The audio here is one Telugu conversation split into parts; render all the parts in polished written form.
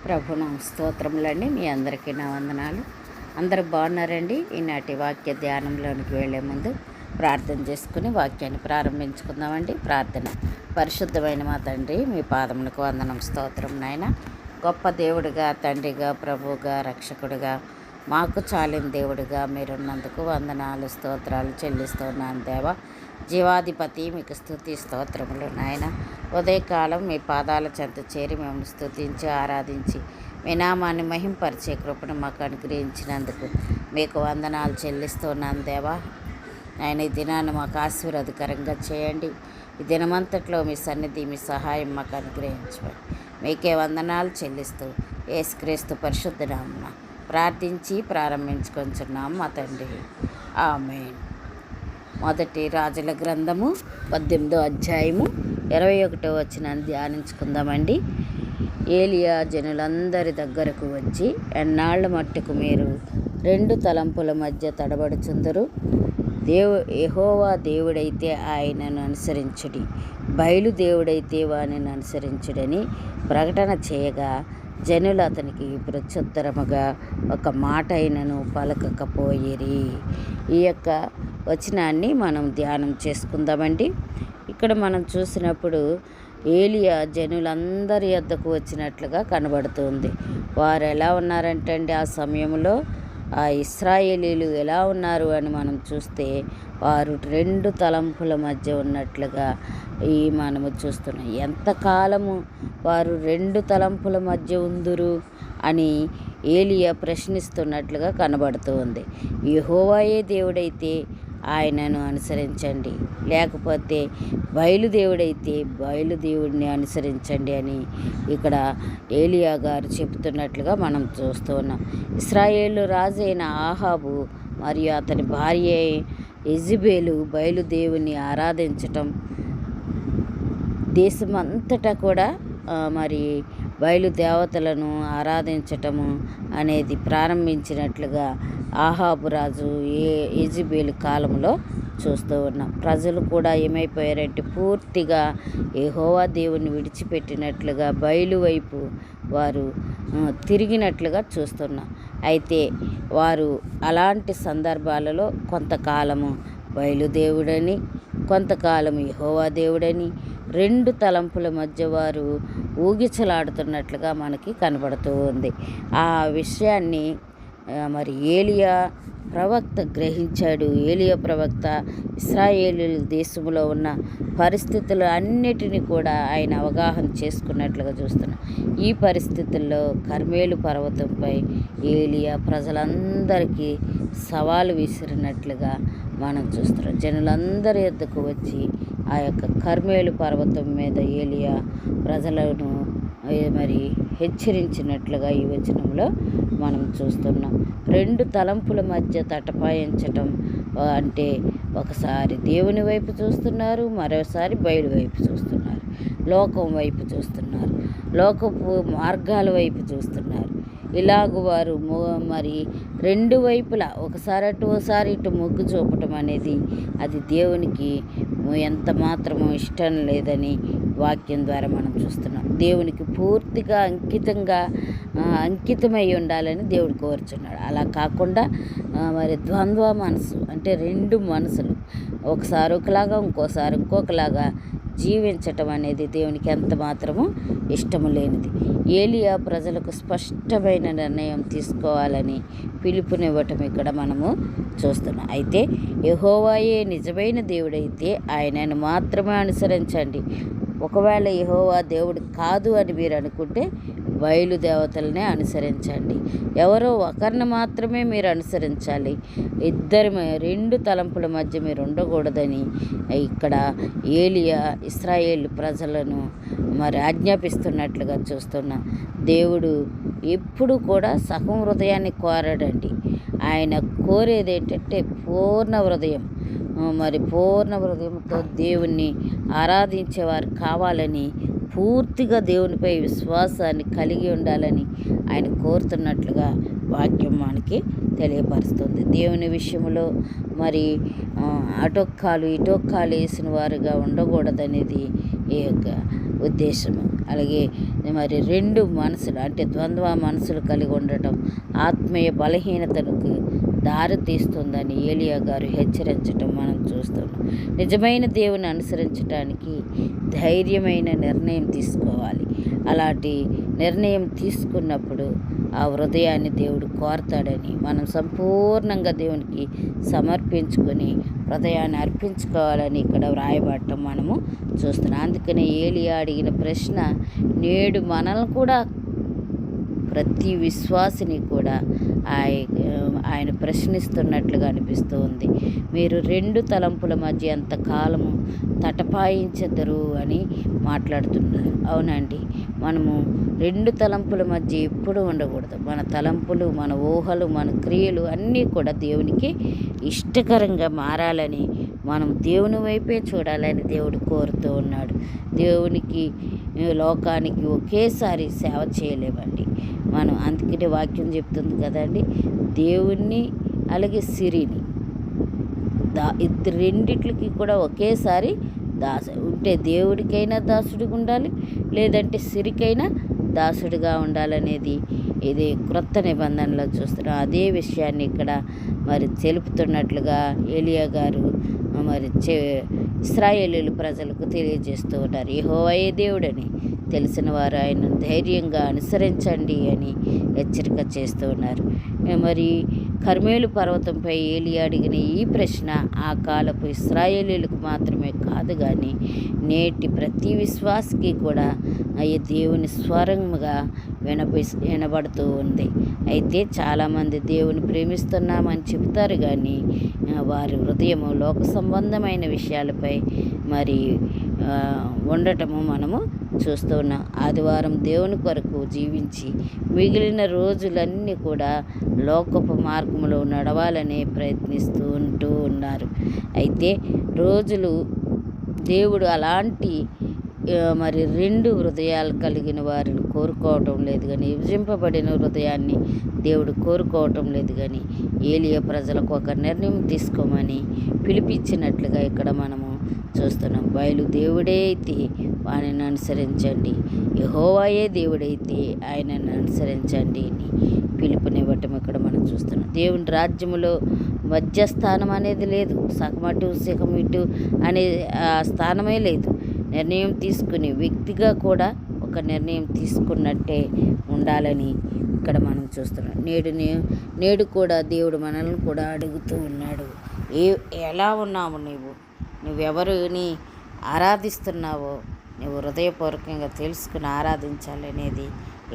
ప్రభునామ స్తోత్రములండి. మీ అందరికీ నా వందనాలు. అందరూ బాగున్నారండి. ఈనాటి వాక్య ధ్యానంలోనికి వెళ్ళే ముందు ప్రార్థన చేసుకుని వాక్యాన్ని ప్రారంభించుకుందామండి. ప్రార్థన. పరిశుద్ధమైన మా తండ్రి, మీ పాదములకు వందనం, స్తోత్రం నాయన. గొప్ప దేవుడిగా, తండ్రిగా, ప్రభువుగా, రక్షకుడిగా, మాకు చాలిన దేవుడిగా మీరున్నందుకు వందనాలు, స్తోత్రాలు చెల్లిస్తున్నాను దేవా. జీవాధిపతి, మీకు స్తుతి స్తోత్రములు నాయన. ఉదయకాలం మీ పాదాల చెంత చేరి మేము స్తుతించి ఆరాధించి మీ నామాన్ని మహింపరిచే కృపను మాకు అనుగ్రహించినందుకు మీకు వందనాలు చెల్లిస్తున్నాను దేవా. ఆయన ఈ దినాన్ని మాకు ఆశీర్వాదకరంగా చేయండి. ఈ దినమంతట్లో మీ సన్నిధి, మీ సహాయం మాకు అనుగ్రహించండి. మీకే వందనాలు చెల్లిస్తూ యేసుక్రీస్తు పరిశుద్ధ నామమున ప్రార్థించి ప్రారంభించుకొంచున్నాం మా తండ్రి. ఆమేన్. మొదటి రాజుల గ్రంథము 18వ అధ్యాయము 21వ వచనాన్ని ధ్యానించుకుందామండి. ఏలియా జనులందరి దగ్గరకు వచ్చి, ఎన్నాళ్ల మట్టుకు మీరు రెండు తలంపుల మధ్య తడబడుచుందరు? యెహోవా దేవుడైతే ఆయనను అనుసరించుడి, బయలు దేవుడైతే వానిని అనుసరించుడని ప్రకటన చేయగా, జనులు అతనికి ప్రత్యుత్తరముగా ఒక మాట అయినను పలకకపోయిరి. ఈ యొక్క వచనాన్ని మనం ధ్యానం చేసుకుందామండి. ఇక్కడ మనం చూసినప్పుడు ఏలియా జనులందరి యొద్దకు వచ్చినట్లుగా కనబడుతుంది. వారు ఎలా ఉన్నారంటే అండి, ఆ సమయంలో ఆ ఇశ్రాయేలీలు ఎలా ఉన్నారు అని మనం చూస్తే, వారు రెండు తలంపుల మధ్య ఉన్నట్లుగా మనము చూస్తున్నాం. ఎంతకాలము వారు రెండు తలంపుల మధ్య ఉందురు అని ఏలియా ప్రశ్నిస్తున్నట్లుగా కనబడుతూ ఉంది. యెహోవాయే దేవుడైతే ఆయనను అనుసరించండి, లేకపోతే బయలుదేవుడైతే బయలుదేవుడిని అనుసరించండి అని ఇక్కడ ఏలియా గారు చెబుతున్నట్లుగా మనం చూస్తూ ఉన్నాం. ఇశ్రాయేలు రాజైన ఆహాబు మరియు అతని భార్య యెజెబెలు బయలుదేవుని ఆరాధించటం, దేశమంతటా కూడా మరి బయలుదేవతలను ఆరాధించటము అనేది ప్రారంభించినట్లుగా ఆహాబు రాజు యెజెబెలు కాలంలో చూస్తూ ఉన్నాం. ప్రజలు కూడా ఏమైపోయారంటే, పూర్తిగా యెహోవా దేవుని విడిచిపెట్టినట్లుగా బయలు వైపు వారు తిరిగినట్లుగా చూస్తున్నాం. అయితే వారు అలాంటి సందర్భాలలో కొంతకాలము బయలుదేవుడని, కొంతకాలం యెహోవా దేవుడని, రెండు తలంపుల మధ్య వారు ఊగిసలాడుతున్నట్లుగా మనకి కనబడుతూ ఉంది. ఆ విషయాన్ని మరి ఏలియా ప్రవక్త గ్రహించాడు. ఏలియా ప్రవక్త ఇశ్రాయేలు దేశంలో ఉన్న పరిస్థితులు అన్నిటినీ కూడా ఆయన అవగాహన చేసుకున్నట్లుగా చూస్తున్నాం. ఈ పరిస్థితుల్లో కర్మేలు పర్వతంపై ఏలియా ప్రజలందరికీ సవాలు విసిరినట్లుగా మనం చూస్తున్నాం. జనులందరి యొద్దకు వచ్చి ఆ యొక్క కర్మేలు పర్వతం మీద ఏలియా ప్రజలను మరి హెచ్చరించినట్లుగా ఈ వచనంలో మనం చూస్తున్నాం. రెండు తలంపుల మధ్య తటపాయించటం అంటే, ఒకసారి దేవుని వైపు చూస్తున్నారు, మరోసారి బయలు వైపు చూస్తున్నారు, లోకం వైపు చూస్తున్నారు, లోకపు మార్గాల వైపు చూస్తున్నారు. ఇలాగ వారు మరి రెండు వైపులా ఒకసారి అటు ఒకసారి ఇటు మొగ్గు చూపటం అనేది అది దేవునికి ఎంత మాత్రమో ఇష్టం లేదని వాక్యం ద్వారా మనం చూస్తున్నాం. దేవునికి పూర్తిగా అంకితమై ఉండాలని దేవుడు కోరుచున్నాడు. అలా కాకుండా మరి ద్వంద్వ మనసు అంటే రెండు మనసులు ఒకసారి ఒకలాగా ఇంకోసారి ఇంకొకలాగా జీవించటం అనేది దేవునికి ఎంత మాత్రమో ఇష్టము లేనిది. ఏలియా ప్రజలకు స్పష్టమైన నిర్ణయం తీసుకోవాలని పిలుపునివ్వటం ఇక్కడ మనము చూస్తున్నాం. అయితే యెహోవాయే నిజమైన దేవుడైతే ఆయనను మాత్రమే అనుసరించండి. ఒకవేళ యెహోవా దేవుడు కాదు అని మీరు అనుకుంటే బయలుదేవతలనే అనుసరించండి. ఎవరో ఒకరిని మాత్రమే మీరు అనుసరించాలి. రెండు తలంపుల మధ్య మీరు ఉండకూడదని ఇక్కడ ఏలియా ఇశ్రాయేలు ప్రజలను మరి ఆజ్ఞాపిస్తున్నట్లుగా చూస్తున్నాం. దేవుడు ఎప్పుడు కూడా సగం హృదయాన్ని కోరడండి. ఆయన కోరేది ఏంటంటే పూర్ణ హృదయం. మరి పూర్ణ హృదయంతో దేవుణ్ణి ఆరాధించేవారు కావాలని, పూర్తిగా దేవునిపై విశ్వాసాన్ని కలిగి ఉండాలని ఆయన కోరుతున్నట్లుగా వాక్యం మనకి తెలియపరుస్తుంది. దేవుని విషయంలో మరి అటొక్కాలు ఇటొక్కాలు వేసిన వారుగా ఉండకూడదనేది ఈ యొక్క ఉద్దేశము. అలాగే మరి రెండు మనసులు అంటే ద్వంద్వ మనసులు కలిగి ఉండటం ఆత్మీయ బలహీనతలకు దారి తీస్తుందని ఏలియా గారు హెచ్చరించటం మనం చూస్తున్నాం. నిజమైన దేవుని అనుసరించడానికి ధైర్యమైన నిర్ణయం తీసుకోవాలి. అలాంటి నిర్ణయం తీసుకున్నప్పుడు ఆ హృదయాన్ని దేవుడు కోరతాడని మనం సంపూర్ణంగా దేవునికి సమర్పించుకొని హృదయాన్ని అర్పించుకోవాలని ఇక్కడ వ్రాయబడటం మనము చూస్తున్నాం. అందుకనే ఏలియా అడిగిన ప్రశ్న నేడు మనల్ని కూడా ప్రతి విశ్వాసిని కూడా ఆయన ప్రశ్నిస్తున్నట్లుగా అనిపిస్తూ ఉంది. మీరు రెండు తలంపుల మధ్య ఎంతకాలము తటపాయించెదరు అని మాట్లాడుతున్నారు. అవునండి, మనము రెండు తలంపుల మధ్య ఎప్పుడు ఉండకూడదు. మన తలంపులు, మన ఊహలు, మన క్రియలు అన్నీ కూడా దేవునికి ఇష్టకరంగా మారాలని, మనం దేవుని వైపే చూడాలని దేవుడు కోరుతూ ఉన్నాడు. దేవునికి లోకానికి ఒకేసారి సేవ చేయలేమండి మనం. అందుకనే వాక్యం చెప్తుంది కదండి, దేవుణ్ణి అలాగే సిరిని రెండిట్లకి కూడా ఒకేసారి ఉంటే దేవుడికైనా దాసుడిగా ఉండాలి, లేదంటే సిరికైనా దాసుడిగా ఉండాలనేది ఇది క్రొత్త నిబంధనలో చూస్తున్నాం. అదే విషయాన్ని ఇక్కడ మరి తెలుపుతున్నట్లుగా ఏలియా గారు మరి ఇశ్రాయేలీయుల ప్రజలకు తెలియజేస్తూ ఉన్నారు. యెహోవాయే దేవుడని తెలిసిన వారు ఆయన ధైర్యంగా అనుసరించండి అని హెచ్చరిక చేస్తూ ఉన్నారు. మరి కర్మేలు పర్వతంపై ఏలియా అడిగిన ఈ ప్రశ్న ఆ కాలపు ఇశ్రాయేలీయులకు మాత్రమే కాదు కానీ నేటి ప్రతి విశ్వాసికి కూడా అయ్యే దేవుని స్వరముగా వినబడుతూ ఉంది. అయితే చాలామంది దేవుని ప్రేమిస్తున్నామని చెబుతారు కానీ వారి హృదయము లోక సంబంధమైన విషయాలపై మరి ఉండటము మనము చూస్తూ ఉన్నాం. ఆదివారం దేవుని కొరకు జీవించి మిగిలిన రోజులన్నీ కూడా లోకపు మార్గంలో నడవాలని ప్రయత్నిస్తూ ఉన్నారు. అయితే రోజులు దేవుడు అలాంటి మరి రెండు హృదయాలు కలిగిన వారిని కోరుకోవటం లేదు కానీ, విభజింపబడిన హృదయాన్ని దేవుడు కోరుకోవటం లేదు కానీ ఏలియా ప్రజలకు ఒక నిర్ణయం తీసుకోమని పిలిపించినట్లుగా ఇక్కడ మనము చూస్తున్నాం. బయలు దేవుడే అయితే ఆయనను అనుసరించండి, యెహోవాయే దేవుడైతే ఆయనను అనుసరించండి అని పిలుపునివ్వటం ఇక్కడ మనం చూస్తున్నాం. దేవుని రాజ్యములో మధ్యస్థానం అనేది లేదు, సగమటు సిగమిటు అనే స్థానమే లేదు. నిర్ణయం తీసుకుని వ్యక్తిగా కూడా ఒక నిర్ణయం తీసుకున్నట్టే ఉండాలని ఇక్కడ మనం చూస్తున్నాం. నేడు కూడా దేవుడు మనల్ని కూడా అడుగుతూ ఉన్నాడు, ఎలా ఉన్నావు నువ్వెవరిని ఆరాధిస్తున్నావో నువ్వు హృదయపూర్వకంగా తెలుసుకుని ఆరాధించాలనేది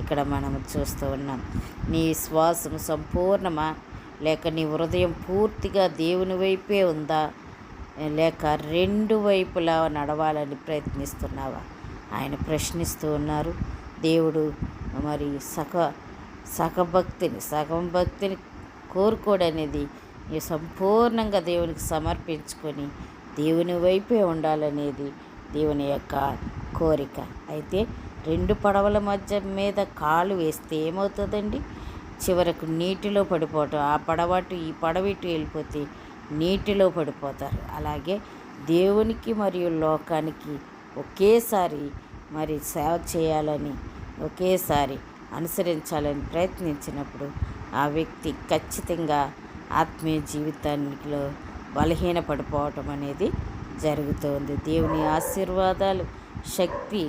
ఇక్కడ మనం చూస్తూ ఉన్నాం. నీ విశ్వాసం సంపూర్ణమా, లేక నీ హృదయం పూర్తిగా దేవుని వైపే ఉందా, లేక రెండు వైపులా నడవాలని ప్రయత్నిస్తున్నావా ఆయన ప్రశ్నిస్తూ ఉన్నారు. దేవుడు మరి సగం భక్తిని కోరుకోడనేది సంపూర్ణంగా దేవునికి సమర్పించుకొని దేవుని వైపే ఉండాలనేది దేవుని యొక్క కోరిక. అయితే రెండు పడవల మధ్య మీద కాలు వేస్తే ఏమవుతుందండి? చివరకు నీటిలో పడిపోవటం. ఆ పడవటు ఈ పడవిటు వెళ్ళిపోతే నీటిలో పడిపోతారు. అలాగే దేవునికి మరియు లోకానికి ఒకేసారి మరి సేవ చేయాలని, ఒకేసారి అనుసరించాలని ప్రయత్నించినప్పుడు ఆ వ్యక్తి ఖచ్చితంగా ఆత్మీయ జీవితానికిలో బలహీనపడిపోవటం అనేది జరుగుతుంది. దేవుని ఆశీర్వాదాలు, శక్తి,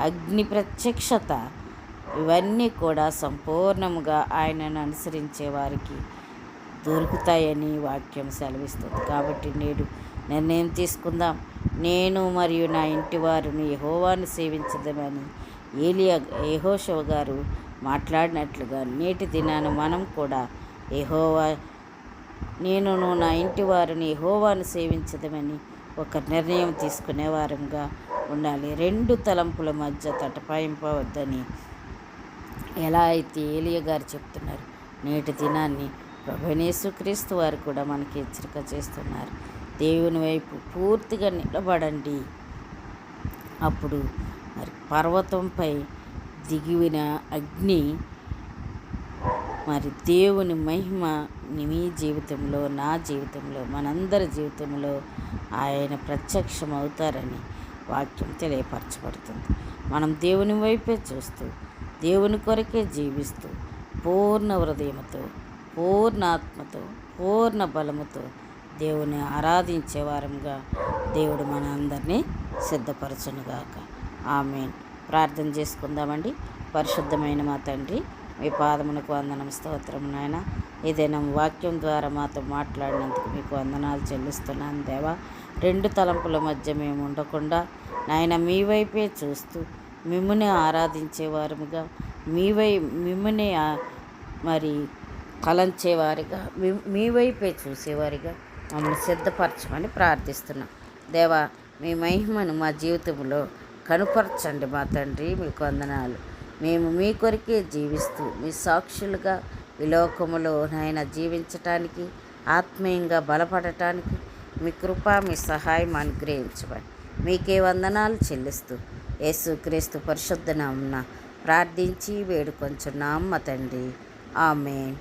అగ్ని ప్రత్యక్షత ఇవన్నీ కూడా సంపూర్ణముగా ఆయనను అనుసరించే వారికి దొరుకుతాయని వాక్యం సెలవిస్తుంది. కాబట్టి నేడు నిర్ణయం తీసుకుందాం. నేను మరియు నా ఇంటి వారిని యెహోవాను సేవించదమని యెహోషువ గారు మాట్లాడినట్లుగా నేటి దినాన మనం కూడా నేనును నా ఇంటి వారిని యెహోవాను సేవించదమని ఒక నిర్ణయం తీసుకునే వారంగా ఉండాలి. రెండు తలంపుల మధ్య తటపాయింపవద్దని ఎలా అయితే ఏలియా గారు చెప్తున్నారు, నేటి దినాన్ని ప్రభువైన యేసుక్రీస్తు వారు కూడా మనకి హెచ్చరిక చేస్తున్నారు. దేవుని వైపు పూర్తిగా నిలబడండి. అప్పుడు మరి పర్వతంపై దిగిన అగ్ని మరి దేవుని మహిమ మీ జీవితంలో, నా జీవితంలో, మనందరి జీవితంలో ఆయన ప్రత్యక్షమవుతారని వాక్యం తెలియపరచబడుతుంది. మనం దేవుని వైపే చూస్తూ దేవుని కొరకే జీవిస్తూ పూర్ణ హృదయముతో, పూర్ణ ఆత్మతో, పూర్ణ బలముతో దేవుని ఆరాధించే వారంగా దేవుడు మన అందరినీ సిద్ధపరచునుగాక. ఆమేన్. ప్రార్థన చేసుకుందామండి. పరిశుద్ధమైన మా తండ్రి, మీ పాదమునకు వందనం, స్తోత్రం నాయన. ఏదైనా వాక్యం ద్వారా మాతో మాట్లాడినందుకు మీకు వందనాలు చెల్లిస్తున్నాను దేవా. రెండు తలంపుల మధ్య మేము ఉండకుండా నాయన మీ వైపే చూస్తూ మిమ్ముని ఆరాధించేవారుగా, మిమ్ముని మరి తలంచేవారిగా, మీ వైపే చూసేవారిగా మమ్మల్ని సిద్ధపరచమని ప్రార్థిస్తున్నాం దేవా. మీ మహిమను మా జీవితంలో కనుపరచండి మా తండ్రి. మీకు వందనాలు. మేము మీ కొరికే జీవిస్తూ మీ సాక్షులుగా ఈ లోకములో నాయన జీవించటానికి, ఆత్మీయంగా బలపడటానికి మీ కృప, మీ సహాయం అనుగ్రహించమని మీకే వందనాలు చెల్లిస్తూ యేసుక్రీస్తు పరిశుద్ధ నామమున ప్రార్థించి వేడుకొంచున్నాం మా తండ్రి. ఆమేన్.